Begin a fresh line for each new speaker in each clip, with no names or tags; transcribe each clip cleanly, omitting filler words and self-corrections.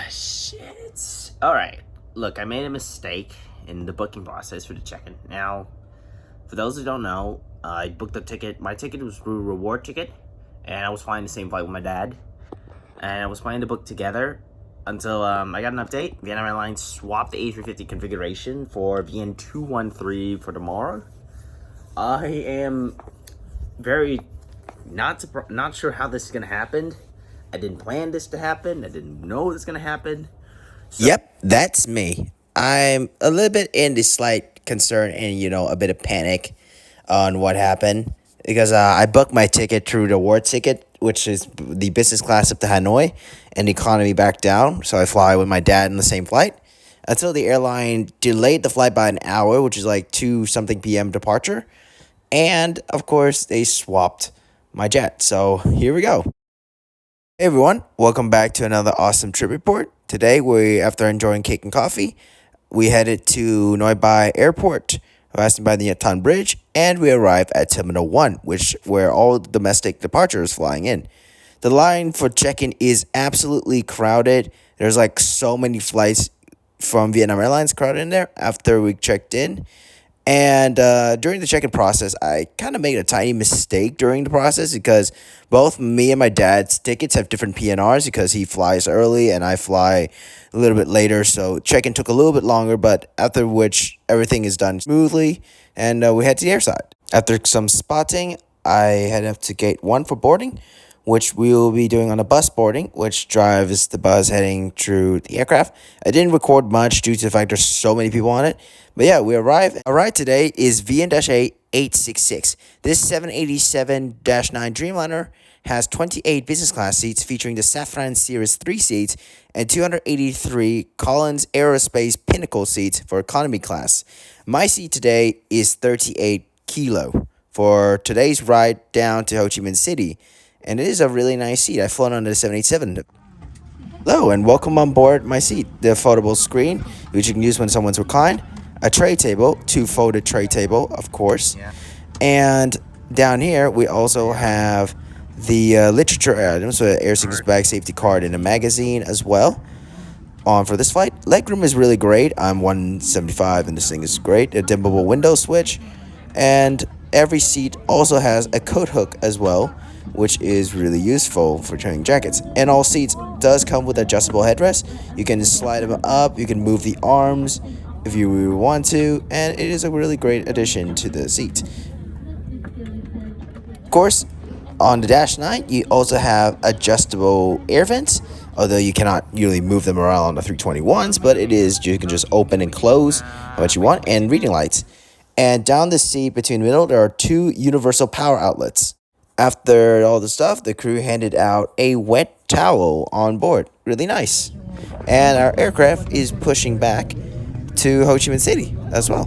Shit. Alright, look, I made a mistake in the booking process for the check-in. Now, for those who don't know, I booked a ticket. My ticket was through reward ticket, and I was flying the same flight with my dad. And I was planning to book together until I got an update. Vietnam Airlines swapped the A350 configuration for VN213 for tomorrow. I am very not sure how this is going to happen. I didn't plan this to happen. I didn't know it was going to happen.
Yep, that's me. I'm a little bit in the slight concern and, a bit of panic on what happened because I booked my ticket through the award ticket, which is the business class up to Hanoi and the economy back down. So I fly with my dad in the same flight until the airline delayed the flight by an hour, which is like 2 something p.m. departure. And of course, they swapped my jet. So here we go. Hey everyone, welcome back to another awesome trip report. Today, after enjoying cake and coffee, we headed to Noi Bai Airport, passing by the Yatan Bridge, and we arrived at Terminal 1, where all domestic departures flying in. The line for check-in is absolutely crowded. There's like so many flights from Vietnam Airlines crowded in there after we checked in. And during the check-in process, I kind of made a tiny mistake during the process because both me and my dad's tickets have different PNRs because he flies early and I fly a little bit later. So check-in took a little bit longer, but after which everything is done smoothly and we head to the airside. After some spotting, I head up to gate 1 for boarding, which we will be doing on a bus boarding, which drives the bus heading through the aircraft. I didn't record much due to the fact there's so many people on it. But yeah, we arrived. Our ride today is VN-A 866. This 787-9 Dreamliner has 28 business class seats featuring the Safran Series 3 seats and 283 Collins Aerospace Pinnacle seats for economy class. My seat today is 38 kilo for today's ride down to Ho Chi Minh City. And it is a really nice seat. I've flown on the 787. Hello and welcome on board my seat. The foldable screen, which you can use when someone's reclined. A tray table, 2-folded tray table, of course. Yeah. And down here, we also have the literature items, so air sickness bag, safety card, and a magazine as well. On for this flight, legroom is really great. I'm 175, and this thing is great. A dimmable window switch, and every seat also has a coat hook as well, which is really useful for carrying jackets. And all seats does come with adjustable headrest. You can slide them up, you can move the arms if you really want to, and it is a really great addition to the seat. Of course, on the Dash 9, you also have adjustable air vents, although you cannot really move them around on the 321s, but you can just open and close what you want, and reading lights. And down the seat between the middle, there are 2 universal power outlets. After all the stuff, the crew handed out a wet towel on board. Really nice. And our aircraft is pushing back to Ho Chi Minh City as well.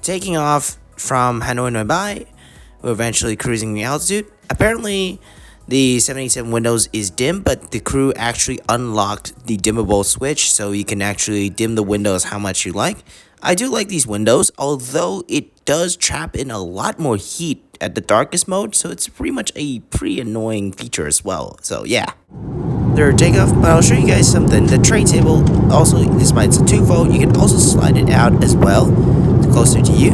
taking off from Hanoi, Mumbai, we're eventually cruising the altitude. Apparently, the 787 windows is dim, but the crew actually unlocked the dimmable switch, so you can actually dim the windows how much you like. I do like these windows, although it does trap in a lot more heat at the darkest mode, so it's pretty much a pretty annoying feature as well. So yeah. Their takeoff, but I'll show you guys something. The tray table also, despite it's a 2-fold, you can also slide it out as well, closer to you,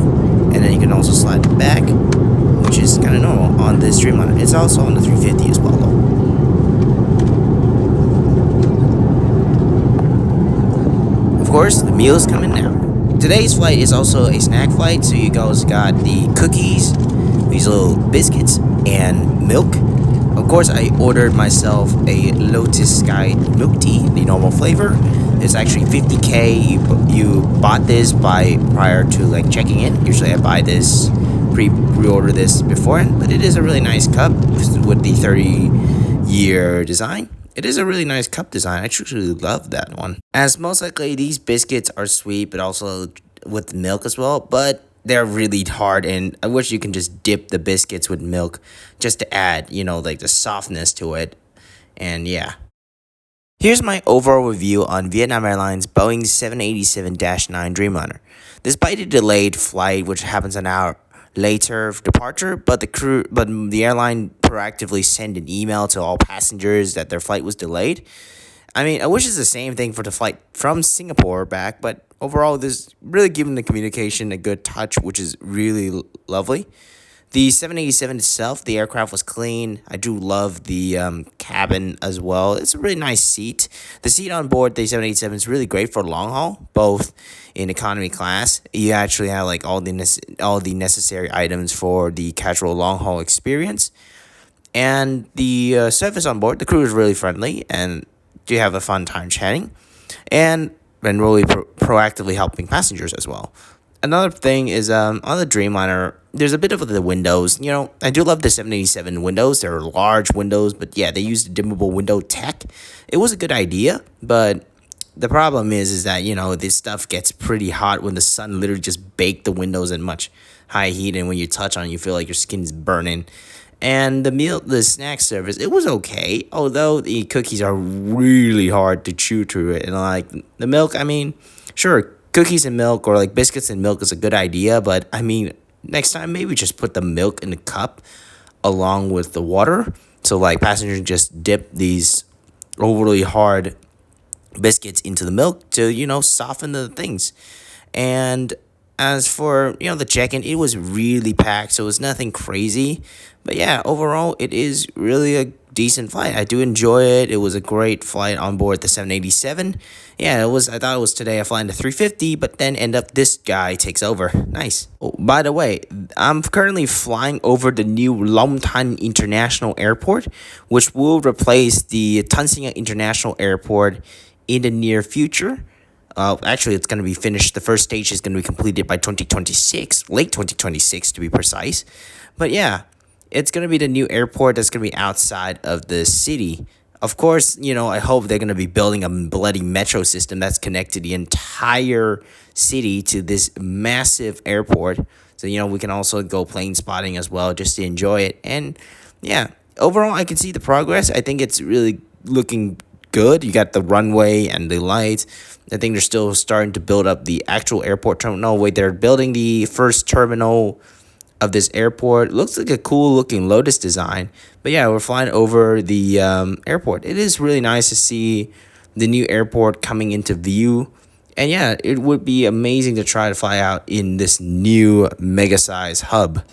and then you can also slide it back, which is kind of normal on this Dreamliner. It's also on the 350 as well, though. Of course, the meals coming now. Today's flight is also a snack flight, so you guys got the cookies, these little biscuits, and milk. Of course, I ordered myself a Lotus Sky milk tea, the normal flavor. It's actually 50K. You bought this prior to like checking in. Usually I buy this, pre-order this beforehand, but it is a really nice cup with the 30-year design. It is a really nice cup design. I actually love that one. As most likely these biscuits are sweet, but also with milk as well, but they're really hard, and I wish you can just dip the biscuits with milk just to add, like the softness to it. And yeah. Here's my overall review on Vietnam Airlines Boeing 787-9 Dreamliner. Despite a delayed flight, which happens an hour later departure, but the airline proactively sent an email to all passengers that their flight was delayed. I mean, I wish it's the same thing for the flight from Singapore back, but overall, this really giving the communication a good touch, which is really lovely. The 787 itself, the aircraft was clean. I do love the cabin as well. It's a really nice seat. The seat on board the 787 is really great for long haul, both in economy class. You actually have like all the necessary items for the casual long haul experience. And the service on board, the crew is really friendly, and you have a fun time chatting, and really proactively helping passengers as well. Another thing is on the Dreamliner, there's a bit of the windows. I do love the 787 windows. They're large windows, but yeah, they used dimmable window tech. It was a good idea, but the problem is that, this stuff gets pretty hot when the sun literally just baked the windows in much high heat, and when you touch on it, you feel like your skin's burning. And the snack service, it was okay, although the cookies are really hard to chew through it. And like the milk, I mean, sure, cookies and milk or like biscuits and milk is a good idea, but I mean, next time maybe just put the milk in the cup along with the water. So like passengers just dip these overly hard biscuits into the milk to, soften the things. And as for, the check-in, it was really packed, so it was nothing crazy. But yeah, overall, it is really a decent flight. I do enjoy it. It was a great flight on board the 787. Yeah, I thought it was today I flying the 350, but then end up this guy takes over. Nice. Oh, by the way, I'm currently flying over the new Long Tan International Airport, which will replace the Tan Sinh International Airport in the near future. Actually, it's going to be finished. The first stage is going to be completed by 2026, late 2026 to be precise. But yeah, it's going to be the new airport that's going to be outside of the city. Of course, I hope they're going to be building a bloody metro system that's connected the entire city to this massive airport. So, we can also go plane spotting as well just to enjoy it. And yeah, overall, I can see the progress. I think it's really looking good. You got the runway and the lights. I think they're still starting to build up the actual airport terminal. Wait, they're building the first terminal of this airport. It looks like a cool looking Lotus design. But yeah, we're flying over the airport. It is really nice to see the new airport coming into view. And yeah, it would be amazing to try to fly out in this new mega size hub.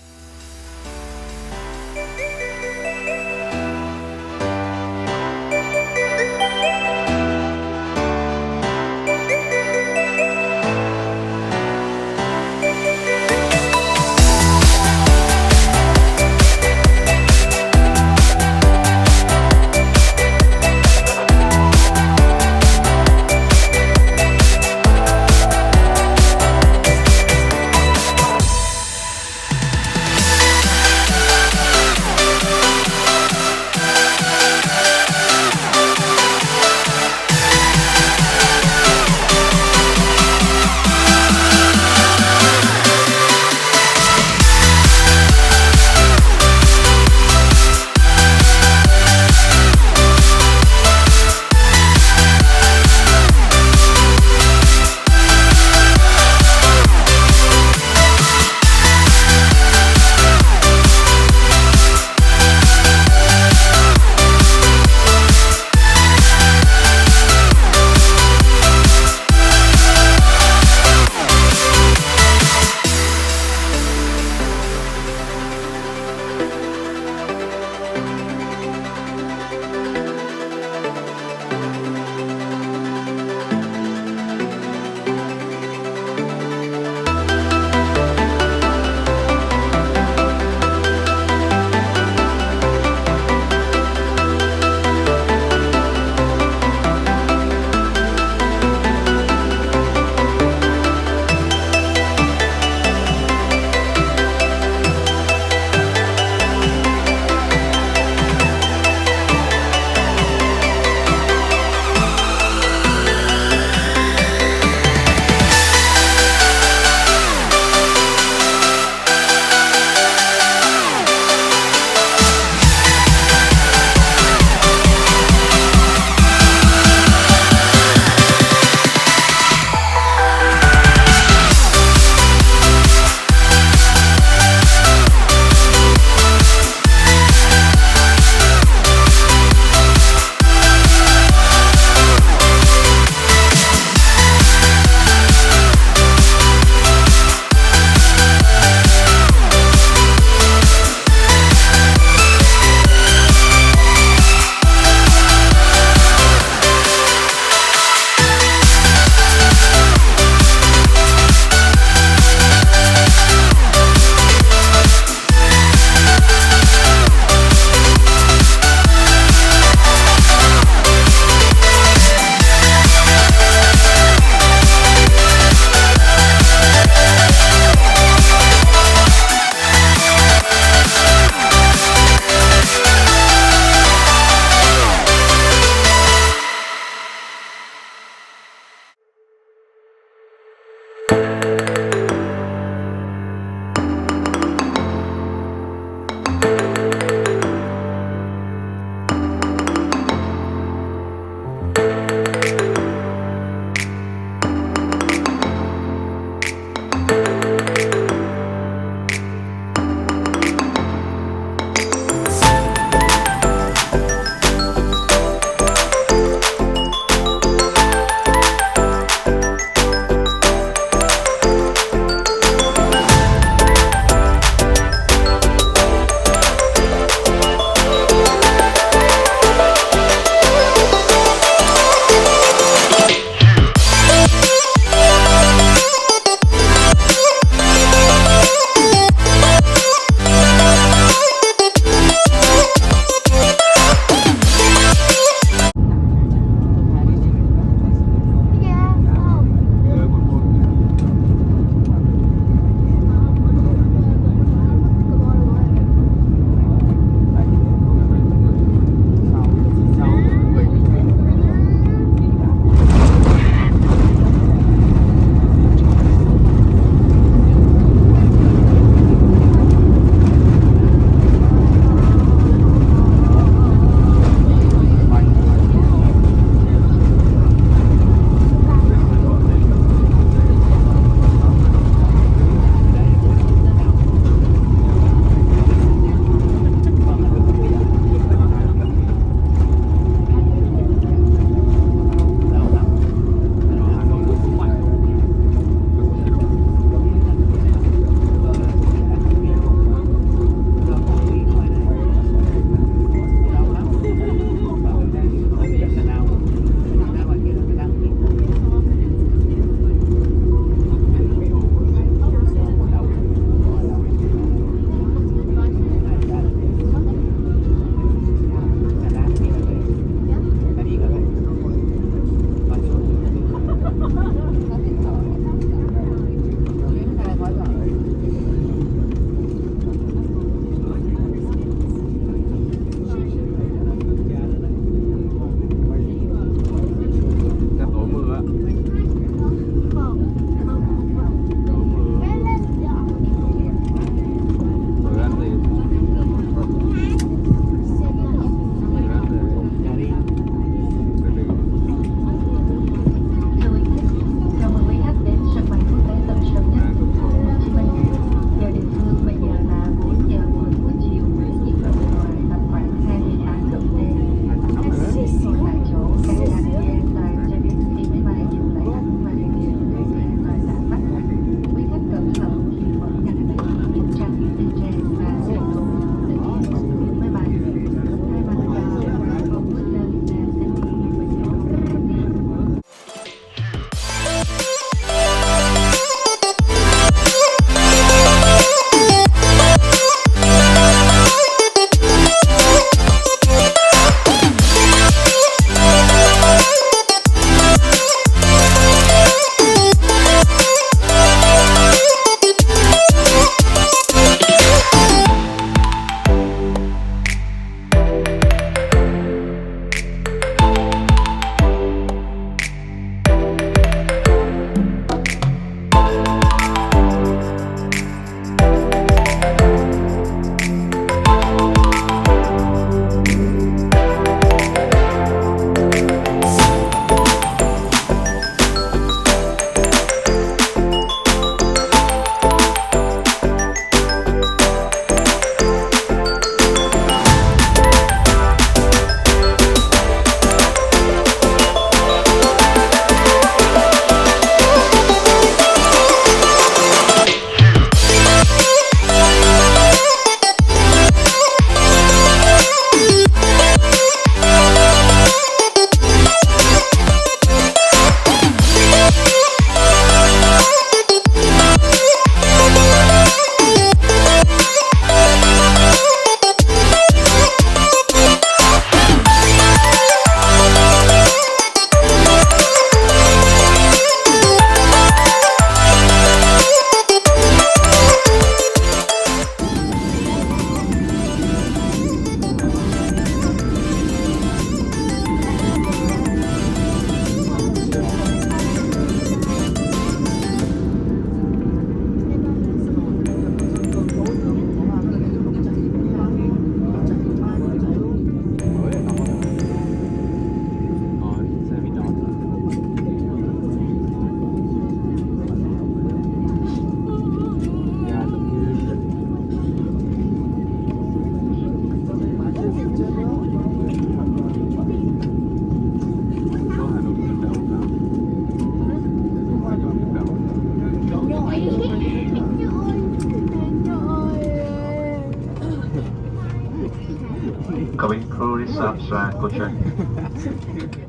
Incoming crew research and go check.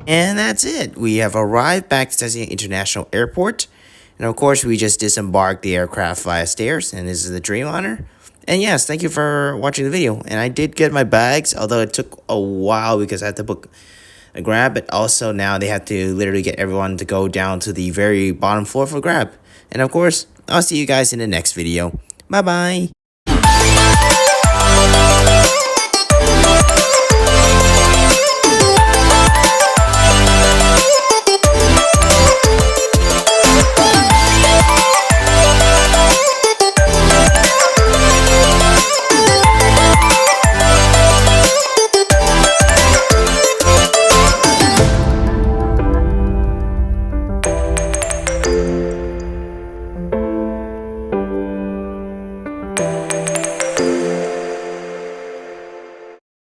And that's it. We have arrived back to Tassie International Airport. And of course, we just disembarked the aircraft via stairs. And this is the Dreamliner. And yes, thank you for watching the video. And I did get my bags, although it took a while because I had to book a Grab. But also now they have to literally get everyone to go down to the very bottom floor for Grab. And of course, I'll see you guys in the next video. Bye-bye.